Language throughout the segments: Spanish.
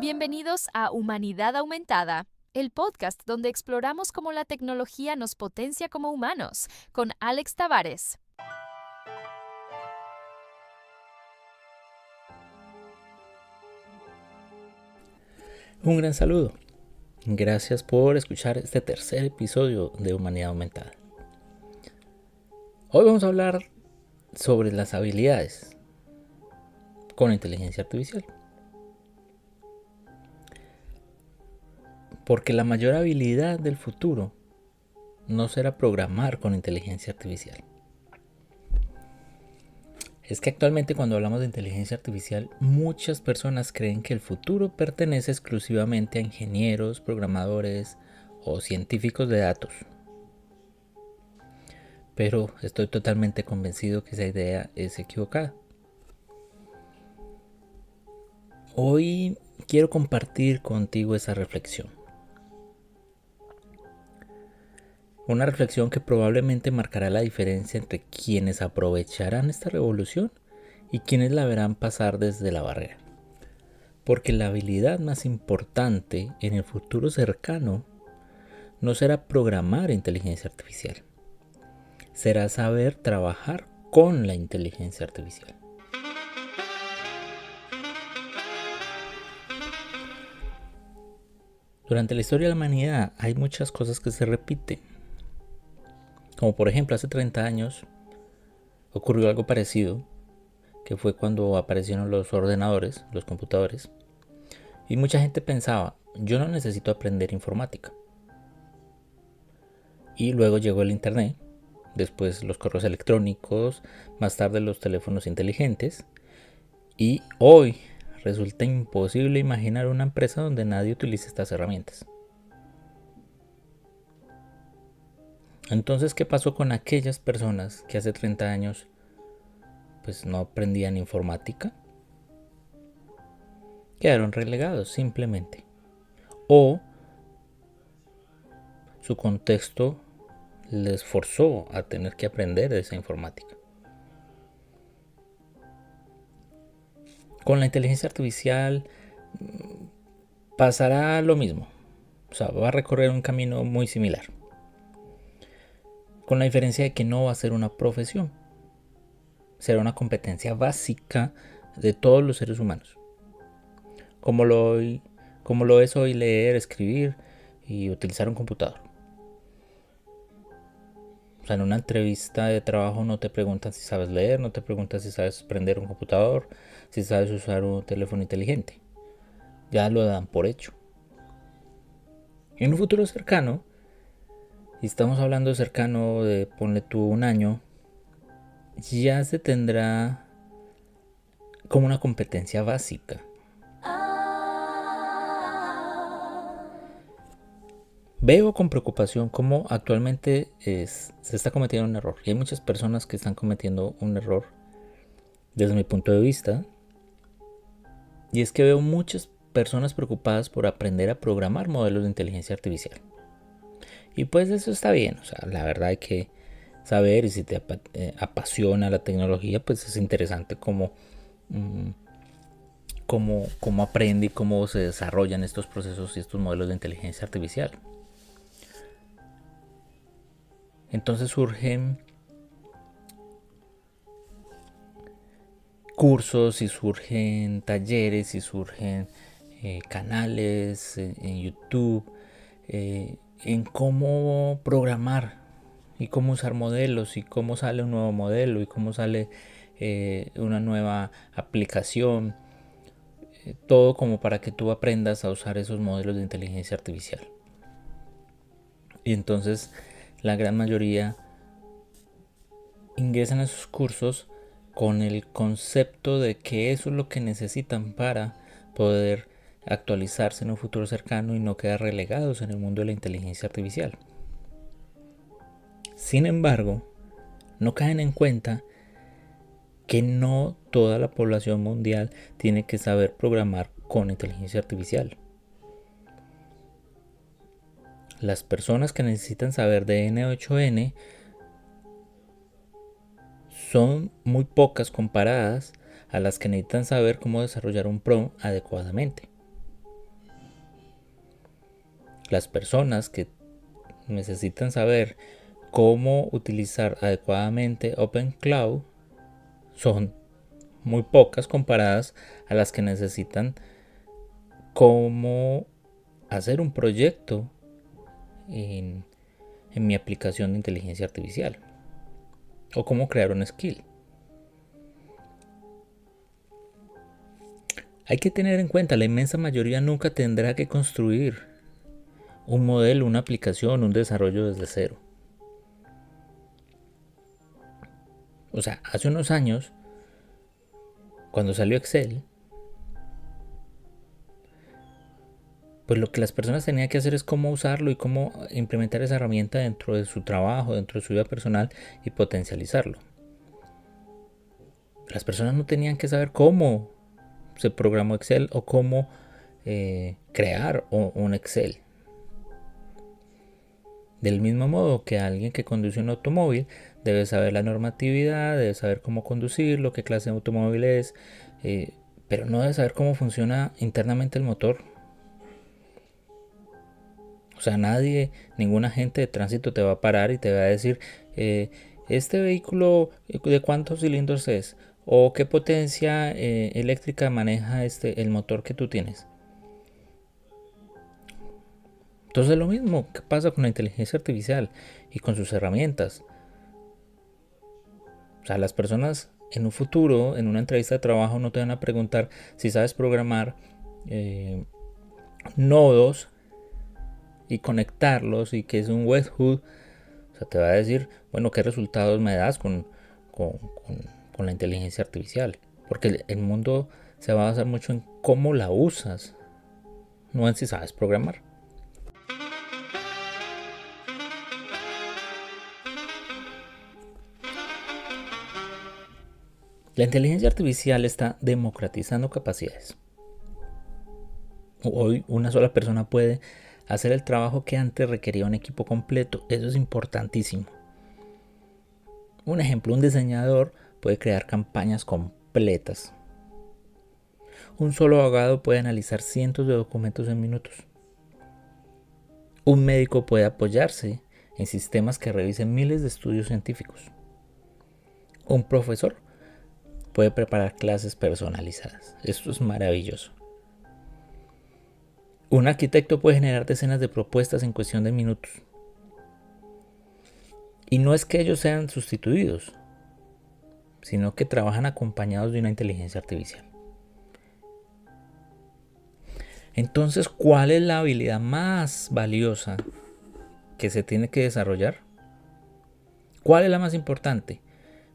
Bienvenidos a Humanidad Aumentada, el podcast donde exploramos cómo la tecnología nos potencia como humanos, con Alex Tavares. Un gran saludo. Gracias por escuchar este tercer episodio de Humanidad Aumentada. Hoy vamos a hablar sobre las habilidades con inteligencia artificial. Porque la mayor habilidad del futuro no será programar con inteligencia artificial. Es que actualmente cuando hablamos de inteligencia artificial, muchas personas creen que el futuro pertenece exclusivamente a ingenieros, programadores o científicos de datos. Pero estoy totalmente convencido que esa idea es equivocada. Hoy quiero compartir contigo esa reflexión. Una reflexión que probablemente marcará la diferencia entre quienes aprovecharán esta revolución y quienes la verán pasar desde la barrera. Porque la habilidad más importante en el futuro cercano no será programar inteligencia artificial, será saber trabajar con la inteligencia artificial. Durante la historia de la humanidad hay muchas cosas que se repiten. Como por ejemplo, hace 30 años ocurrió algo parecido, que fue cuando aparecieron los ordenadores, los computadores, y mucha gente pensaba, yo no necesito aprender informática. Y luego llegó el internet, después los correos electrónicos, más tarde los teléfonos inteligentes, y hoy resulta imposible imaginar una empresa donde nadie utilice estas herramientas. Entonces, ¿qué pasó con aquellas personas que hace 30 años pues no aprendían informática? Quedaron relegados simplemente. O su contexto les forzó a tener que aprender esa informática. Con la inteligencia artificial pasará lo mismo. O sea, va a recorrer un camino muy similar. Con la diferencia de que no va a ser una profesión. Será una competencia básica de todos los seres humanos. Como lo es hoy leer, escribir y utilizar un computador. O sea, en una entrevista de trabajo no te preguntan si sabes leer, no te preguntan si sabes prender un computador, si sabes usar un teléfono inteligente. Ya lo dan por hecho. En un futuro cercano, y estamos hablando de cercano de, ponle tú, un año, ya se tendrá como una competencia básica. Veo con preocupación cómo actualmente se está cometiendo un error. Y hay muchas personas que están cometiendo un error desde mi punto de vista. Y es que veo muchas personas preocupadas por aprender a programar modelos de inteligencia artificial. Y pues eso está bien. O sea, la verdad hay que saber, y si te apasiona la tecnología, pues es interesante cómo aprende y cómo se desarrollan estos procesos y estos modelos de inteligencia artificial. Entonces surgen cursos y surgen talleres y surgen canales en YouTube en cómo programar y cómo usar modelos y cómo sale un nuevo modelo y cómo sale una nueva aplicación, todo como para que tú aprendas a usar esos modelos de inteligencia artificial. Y entonces la gran mayoría ingresan a esos cursos con el concepto de que eso es lo que necesitan para poder actualizarse en un futuro cercano y no quedar relegados en el mundo de la inteligencia artificial. Sin embargo, no caen en cuenta que no toda la población mundial tiene que saber programar con inteligencia artificial. Las personas que necesitan saber de N8N son muy pocas comparadas a las que necesitan saber cómo desarrollar un prompt adecuadamente. Las personas que necesitan saber cómo utilizar adecuadamente OpenCloud son muy pocas comparadas a las que necesitan cómo hacer un proyecto en mi aplicación de inteligencia artificial o cómo crear un skill. Hay que tener en cuenta, la inmensa mayoría nunca tendrá que construir un modelo, una aplicación, un desarrollo desde cero. O sea, hace unos años, cuando salió Excel, pues lo que las personas tenían que hacer es cómo usarlo y cómo implementar esa herramienta dentro de su trabajo, dentro de su vida personal y potencializarlo. Las personas no tenían que saber cómo se programó Excel o cómo crear un Excel. Del mismo modo que alguien que conduce un automóvil debe saber la normatividad, debe saber cómo conducirlo, qué clase de automóvil es, pero no debe saber cómo funciona internamente el motor. O sea, ningún agente de tránsito te va a parar y te va a decir, este vehículo, ¿de cuántos cilindros es? ¿O qué potencia eléctrica maneja el motor que tú tienes? Entonces lo mismo que pasa con la inteligencia artificial y con sus herramientas. O sea, las personas en un futuro, en una entrevista de trabajo, no te van a preguntar si sabes programar nodos y conectarlos y qué es un webhook. O sea, te va a decir, bueno, ¿qué resultados me das con la inteligencia artificial? Porque el mundo se va a basar mucho en cómo la usas, no en si sabes programar. La inteligencia artificial está democratizando capacidades. Hoy una sola persona puede hacer el trabajo que antes requería un equipo completo. Eso es importantísimo. Un ejemplo, un diseñador puede crear campañas completas. Un solo abogado puede analizar cientos de documentos en minutos. Un médico puede apoyarse en sistemas que revisen miles de estudios científicos. Un profesor puede preparar clases personalizadas. Esto es maravilloso. Un arquitecto puede generar decenas de propuestas en cuestión de minutos. Y no es que ellos sean sustituidos, sino que trabajan acompañados de una inteligencia artificial. Entonces, ¿cuál es la habilidad más valiosa que se tiene que desarrollar? ¿Cuál es la más importante?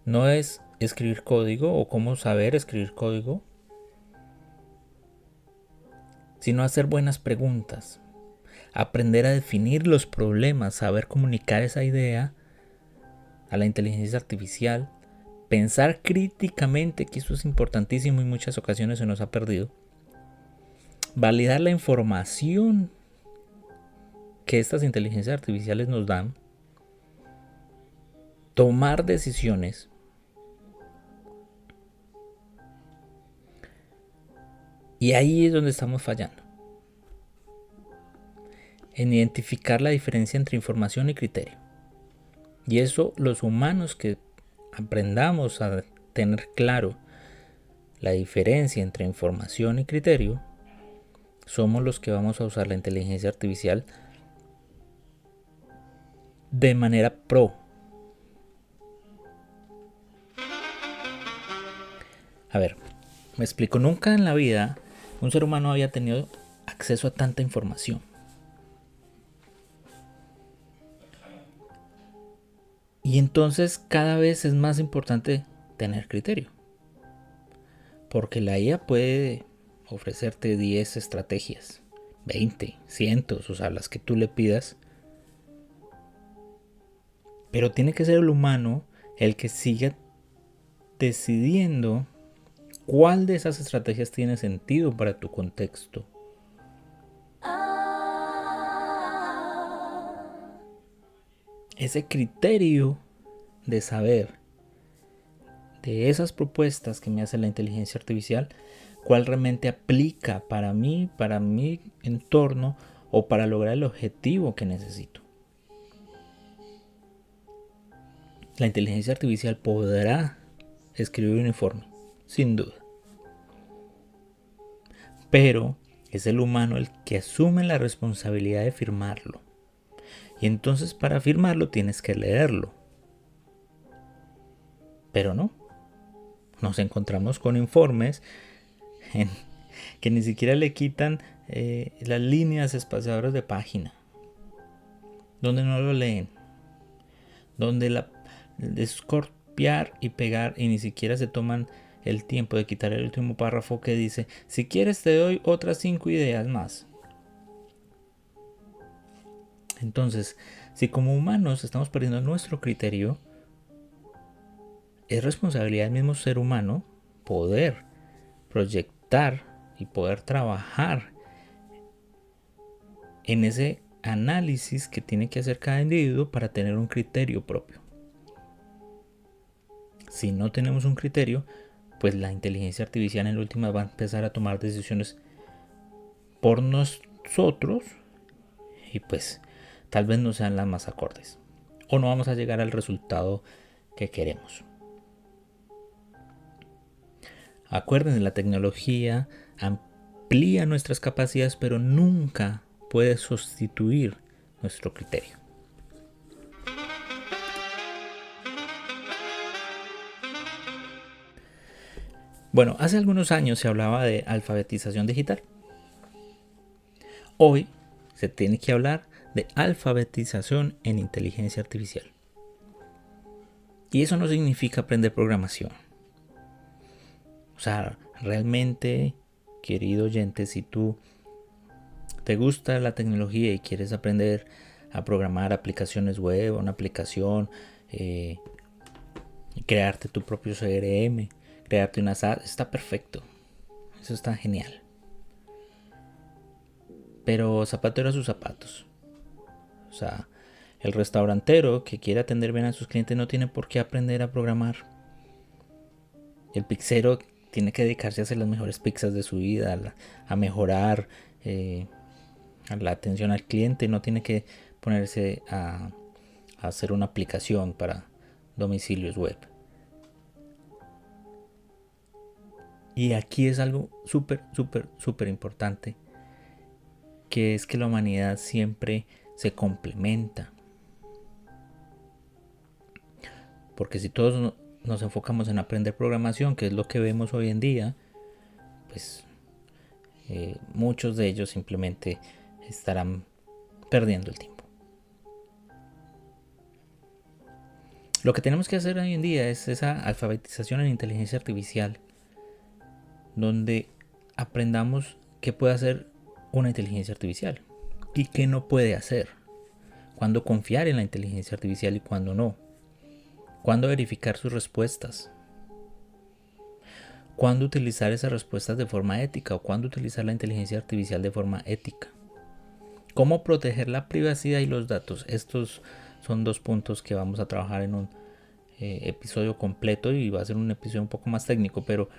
No es escribir código o cómo saber escribir código, sino hacer buenas preguntas, aprender a definir los problemas, saber comunicar esa idea a la inteligencia artificial, pensar críticamente, que eso es importantísimo y en muchas ocasiones se nos ha perdido, validar la información que estas inteligencias artificiales nos dan, tomar decisiones. Y ahí es donde estamos fallando. En identificar la diferencia entre información y criterio. Y eso los humanos que aprendamos a tener claro la diferencia entre información y criterio, somos los que vamos a usar la inteligencia artificial de manera pro. A ver, me explico, nunca en la vida un ser humano había tenido acceso a tanta información. Y entonces cada vez es más importante tener criterio. Porque la IA puede ofrecerte 10 estrategias, 20, cientos, o sea, las que tú le pidas. Pero tiene que ser el humano el que siga decidiendo cuál de esas estrategias tiene sentido para tu contexto. Ese criterio de saber de esas propuestas que me hace la inteligencia artificial, cuál realmente aplica para mí, para mi entorno o para lograr el objetivo que necesito. La inteligencia artificial podrá escribir un informe, sin duda. Pero es el humano el que asume la responsabilidad de firmarlo. Y entonces para firmarlo tienes que leerlo. Pero no. Nos encontramos con informes que ni siquiera le quitan las líneas espaciadoras de página. Donde no lo leen. Donde es copiar y pegar y ni siquiera se toman el tiempo de quitar el último párrafo que dice: si quieres te doy otras 5 ideas más. Entonces, si como humanos estamos perdiendo nuestro criterio, es responsabilidad del mismo ser humano poder proyectar y poder trabajar en ese análisis que tiene que hacer cada individuo para tener un criterio propio. Si no tenemos un criterio, pues la inteligencia artificial en última va a empezar a tomar decisiones por nosotros y pues tal vez no sean las más acordes o no vamos a llegar al resultado que queremos. Acuérdense, la tecnología amplía nuestras capacidades, pero nunca puede sustituir nuestro criterio. Bueno, hace algunos años se hablaba de alfabetización digital. Hoy se tiene que hablar de alfabetización en inteligencia artificial. Y eso no significa aprender programación. O sea, realmente, querido oyente, si tú te gusta la tecnología y quieres aprender a programar aplicaciones web, una aplicación, crearte tu propio CRM, crearte una SaaS, está perfecto. Eso está genial. Pero zapatero a sus zapatos. O sea, el restaurantero que quiere atender bien a sus clientes no tiene por qué aprender a programar. El pizzero tiene que dedicarse a hacer las mejores pizzas de su vida, a mejorar a la atención al cliente. No tiene que ponerse a hacer una aplicación para domicilios web. Y aquí es algo súper importante, que es que la humanidad siempre se complementa. Porque si todos nos enfocamos en aprender programación, que es lo que vemos hoy en día, pues muchos de ellos simplemente estarán perdiendo el tiempo. Lo que tenemos que hacer hoy en día es esa alfabetización en inteligencia artificial, donde aprendamos qué puede hacer una inteligencia artificial y qué no puede hacer, cuándo confiar en la inteligencia artificial y cuándo no, cuándo verificar sus respuestas, cuándo utilizar esas respuestas de forma ética o cuándo utilizar la inteligencia artificial de forma ética, cómo proteger la privacidad y los datos. Estos son 2 puntos que vamos a trabajar en un episodio completo y va a ser un episodio un poco más técnico, pero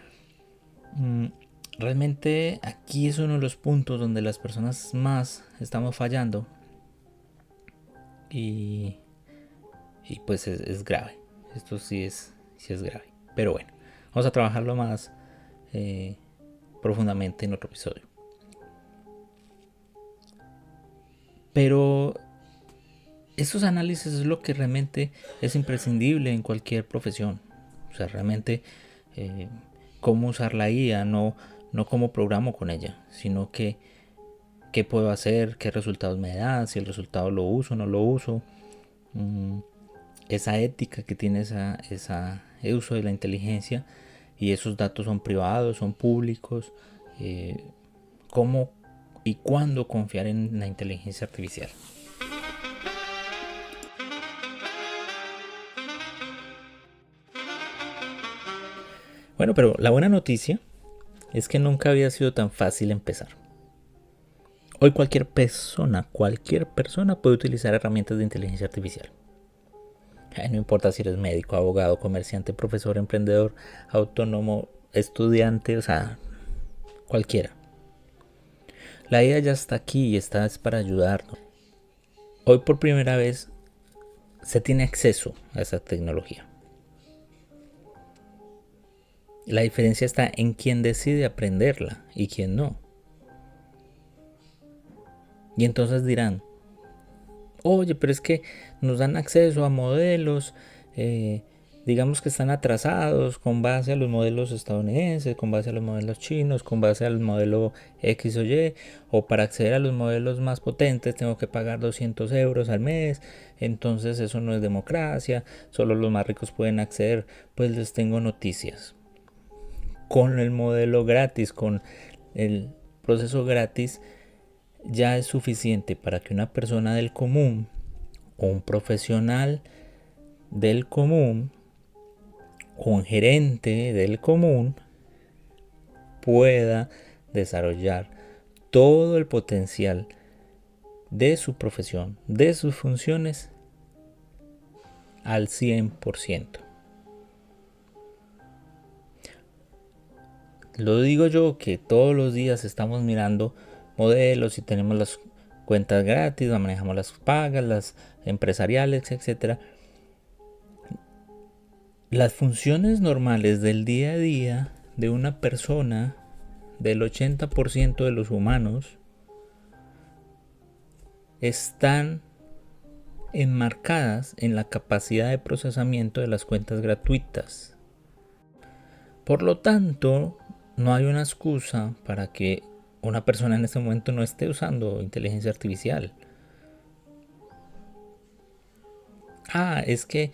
realmente aquí es uno de los puntos donde las personas más estamos fallando y pues es grave. Esto sí es grave, pero bueno, vamos a trabajarlo más profundamente en otro episodio. Pero estos análisis es lo que realmente es imprescindible en cualquier profesión. O sea, realmente cómo usar la IA, no cómo programo con ella, sino que qué puedo hacer, qué resultados me da, si el resultado lo uso o no lo uso, esa ética que tiene esa uso de la inteligencia, y esos datos son privados, son públicos, cómo y cuándo confiar en la inteligencia artificial. Bueno, pero la buena noticia es que nunca había sido tan fácil empezar. Hoy cualquier persona puede utilizar herramientas de inteligencia artificial. No importa si eres médico, abogado, comerciante, profesor, emprendedor, autónomo, estudiante, o sea, cualquiera. La IA ya está aquí y está es para ayudarnos. Hoy por primera vez se tiene acceso a esa tecnología. La diferencia está en quién decide aprenderla y quién no. Y entonces dirán, oye, pero es que nos dan acceso a modelos, digamos que están atrasados con base a los modelos estadounidenses, con base a los modelos chinos, con base al modelo X o Y, o para acceder a los modelos más potentes tengo que pagar 200 euros al mes, entonces eso no es democracia, solo los más ricos pueden acceder. Pues les tengo noticias. Con el modelo gratis, con el proceso gratis, ya es suficiente para que una persona del común o un profesional del común o un gerente del común pueda desarrollar todo el potencial de su profesión, de sus funciones al 100%. Lo digo yo, que todos los días estamos mirando modelos y tenemos las cuentas gratis, manejamos las pagas, las empresariales, etc. Las funciones normales del día a día de una persona, del 80% de los humanos, están enmarcadas en la capacidad de procesamiento de las cuentas gratuitas. Por lo tanto, no hay una excusa para que una persona en este momento no esté usando inteligencia artificial. Es que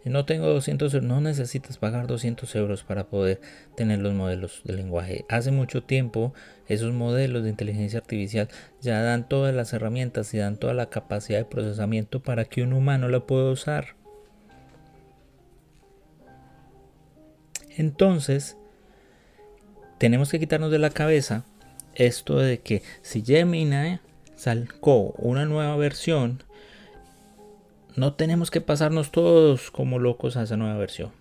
no tengo 200 euros. No necesitas pagar 200 euros para poder tener los modelos de lenguaje. Hace mucho tiempo esos modelos de inteligencia artificial ya dan todas las herramientas y dan toda la capacidad de procesamiento para que un humano la pueda usar. Entonces, tenemos que quitarnos de la cabeza esto de que si Gemini sacó una nueva versión, no tenemos que pasarnos todos como locos a esa nueva versión.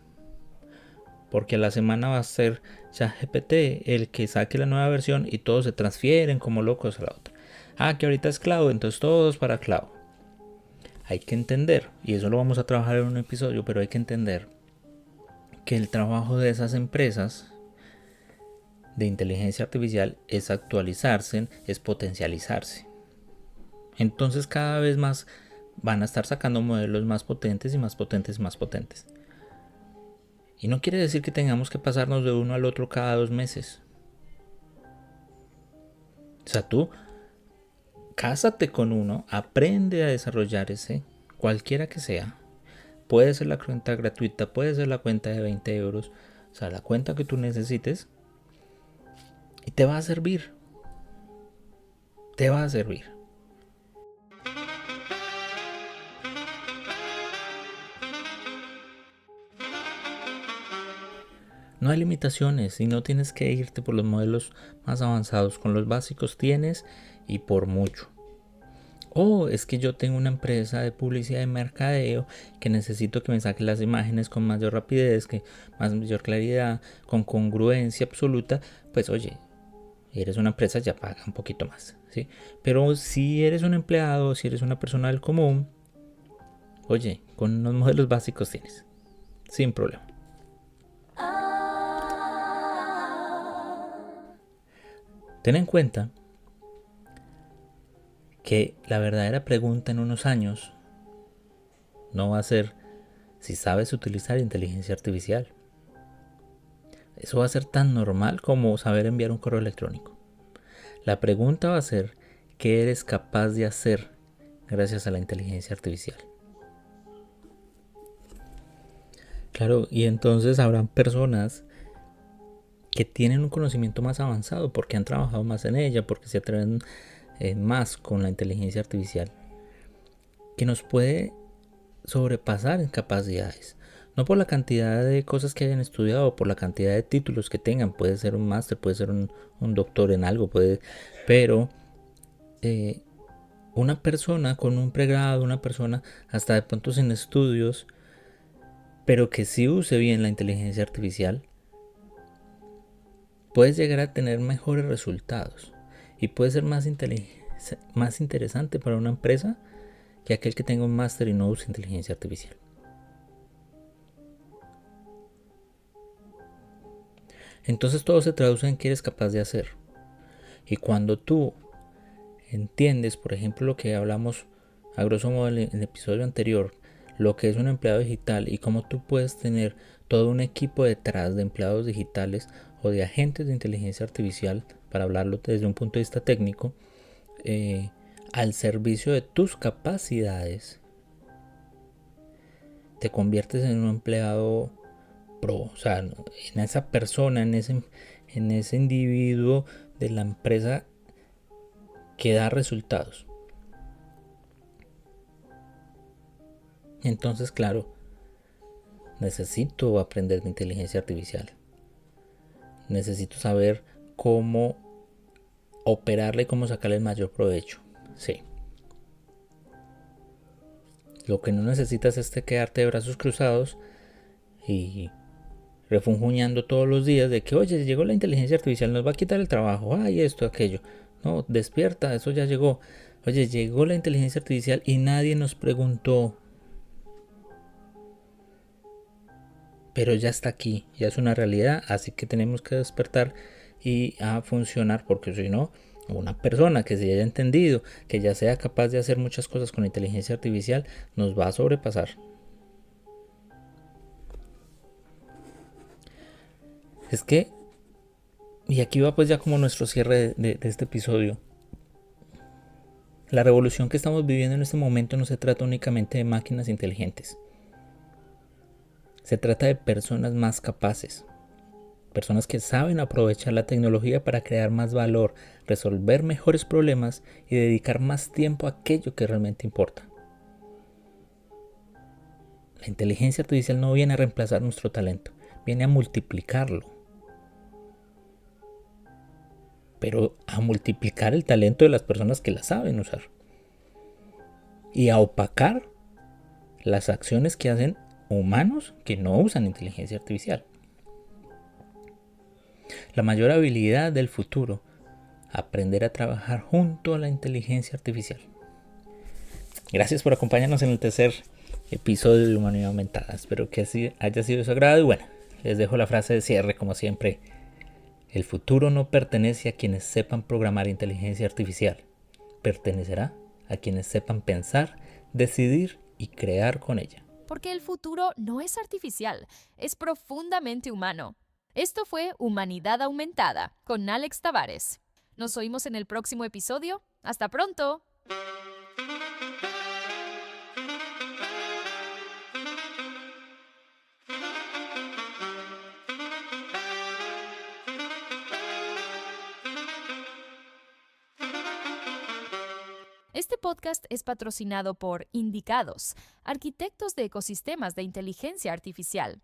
Porque a la semana va a ser ChatGPT el que saque la nueva versión y todos se transfieren como locos a la otra. Que ahorita es cloud, entonces todos para cloud. Hay que entender, y eso lo vamos a trabajar en un episodio, pero hay que entender que el trabajo de esas empresas de inteligencia artificial es actualizarse, es potencializarse. Entonces cada vez más van a estar sacando modelos más potentes y más potentes y más potentes. Y no quiere decir que tengamos que pasarnos de uno al otro cada 2 meses. O sea, tú cásate con uno, aprende a desarrollar ese, cualquiera que sea. Puede ser la cuenta gratuita, puede ser la cuenta de 20 euros, o sea, la cuenta que tú necesites. Y te va a servir. Te va a servir. No hay limitaciones y no tienes que irte por los modelos más avanzados. Con los básicos tienes y por mucho. Es que yo tengo una empresa de publicidad y mercadeo que necesito que me saque las imágenes con mayor rapidez, que mayor claridad, con congruencia absoluta. Pues oye, eres una empresa, ya paga un poquito más, ¿sí? Pero si eres un empleado, si eres una persona del común, oye, con los modelos básicos tienes, sin problema. Ten en cuenta que la verdadera pregunta en unos años no va a ser si sabes utilizar inteligencia artificial. Eso va a ser tan normal como saber enviar un correo electrónico. La pregunta va a ser ¿qué eres capaz de hacer gracias a la inteligencia artificial? Claro, y entonces habrán personas que tienen un conocimiento más avanzado porque han trabajado más en ella, porque se atreven más con la inteligencia artificial, que nos puede sobrepasar en capacidades. No por la cantidad de cosas que hayan estudiado o por la cantidad de títulos que tengan. Puede ser un máster, puede ser un doctor en algo, pero una persona con un pregrado, una persona hasta de pronto sin estudios, pero que sí use bien la inteligencia artificial, puedes llegar a tener mejores resultados. y puede ser más interesante para una empresa que aquel que tenga un máster y no use inteligencia artificial. Entonces todo se traduce en qué eres capaz de hacer. Y cuando tú entiendes, por ejemplo, lo que hablamos a grosso modo en el episodio anterior, lo que es un empleado digital y cómo tú puedes tener todo un equipo detrás de empleados digitales o de agentes de inteligencia artificial, para hablarlo desde un punto de vista técnico, al servicio de tus capacidades, te conviertes en un empleado pro, o sea, en esa persona, en ese individuo de la empresa que da resultados. Entonces, claro, necesito aprender de inteligencia artificial. Necesito saber cómo operarla y cómo sacarle el mayor provecho. Sí. Lo que no necesitas es quedarte de brazos cruzados y refunfuñando todos los días de que, oye, llegó la inteligencia artificial, nos va a quitar el trabajo, ay, esto, aquello. No, despierta, eso ya llegó. Oye, llegó la inteligencia artificial y nadie nos preguntó. Pero ya está aquí, ya es una realidad, así que tenemos que despertar y a funcionar, porque si no, una persona que se haya entendido, que ya sea capaz de hacer muchas cosas con la inteligencia artificial, nos va a sobrepasar. Es que, y aquí va pues ya como nuestro cierre de este episodio, la revolución que estamos viviendo en este momento no se trata únicamente de máquinas inteligentes. Se trata de personas más capaces, personas que saben aprovechar la tecnología para crear más valor, resolver mejores problemas y dedicar más tiempo a aquello que realmente importa. La inteligencia artificial no viene a reemplazar nuestro talento, viene a multiplicarlo. Pero a multiplicar el talento de las personas que la saben usar. Y a opacar las acciones que hacen humanos que no usan inteligencia artificial. La mayor habilidad del futuro, aprender a trabajar junto a la inteligencia artificial. Gracias por acompañarnos en el tercer episodio de Humanidad Aumentada. Espero que así haya sido de su agrado y bueno, les dejo la frase de cierre como siempre. El futuro no pertenece a quienes sepan programar inteligencia artificial. Pertenecerá a quienes sepan pensar, decidir y crear con ella. Porque el futuro no es artificial, es profundamente humano. Esto fue Humanidad Aumentada con Alex Tavares. Nos oímos en el próximo episodio. ¡Hasta pronto! Este podcast es patrocinado por Indicados, arquitectos de ecosistemas de inteligencia artificial.